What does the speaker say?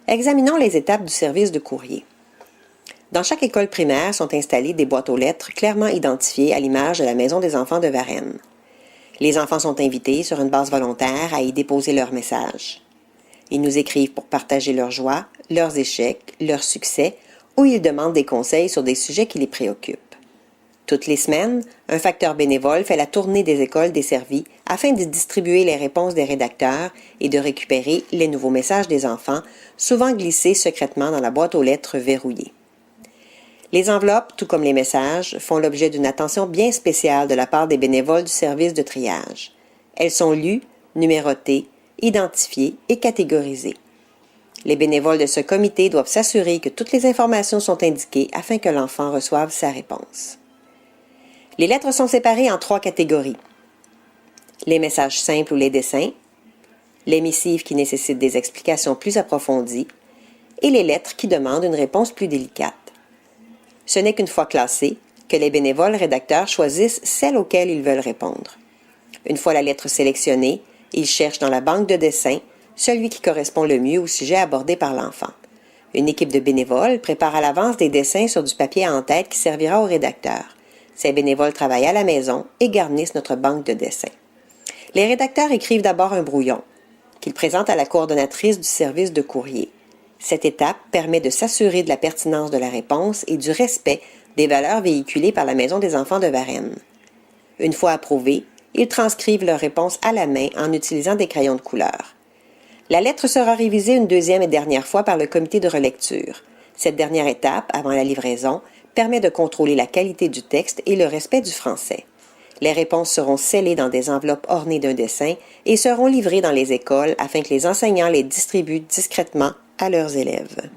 Examinons les étapes du service de courrier. Dans chaque école primaire sont installées des boîtes aux lettres clairement identifiées à l'image de la Maison des enfants de Varennes. Les enfants sont invités sur une base volontaire à y déposer leurs messages. Ils nous écrivent pour partager leurs joies, leurs échecs, leurs succès, ou ils demandent des conseils sur des sujets qui les préoccupent. Toutes les semaines, un facteur bénévole fait la tournée des écoles desservies afin de distribuer les réponses des rédacteurs et de récupérer les nouveaux messages des enfants, souvent glissés secrètement dans la boîte aux lettres verrouillée. Les enveloppes, tout comme les messages, font l'objet d'une attention bien spéciale de la part des bénévoles du service de triage. Elles sont lues, numérotées, identifiées et catégorisées. Les bénévoles de ce comité doivent s'assurer que toutes les informations sont indiquées afin que l'enfant reçoive sa réponse. Les lettres sont séparées en 3 catégories. Les messages simples ou les dessins, les missives qui nécessitent des explications plus approfondies et les lettres qui demandent une réponse plus délicate. Ce n'est qu'une fois classées que les bénévoles rédacteurs choisissent celles auxquelles ils veulent répondre. Une fois la lettre sélectionnée, ils cherchent dans la banque de dessins celui qui correspond le mieux au sujet abordé par l'enfant. Une équipe de bénévoles prépare à l'avance des dessins sur du papier en tête qui servira au rédacteur. Ces bénévoles travaillent à la maison et garnissent notre banque de dessins. Les rédacteurs écrivent d'abord un brouillon, qu'ils présentent à la coordonnatrice du service de courrier. Cette étape permet de s'assurer de la pertinence de la réponse et du respect des valeurs véhiculées par la Maison des enfants de Varennes. Une fois approuvés, ils transcrivent leur réponse à la main en utilisant des crayons de couleur. La lettre sera révisée une deuxième et dernière fois par le comité de relecture. Cette dernière étape, avant la livraison, permet de contrôler la qualité du texte et le respect du français. Les réponses seront scellées dans des enveloppes ornées d'un dessin et seront livrées dans les écoles afin que les enseignants les distribuent discrètement à leurs élèves.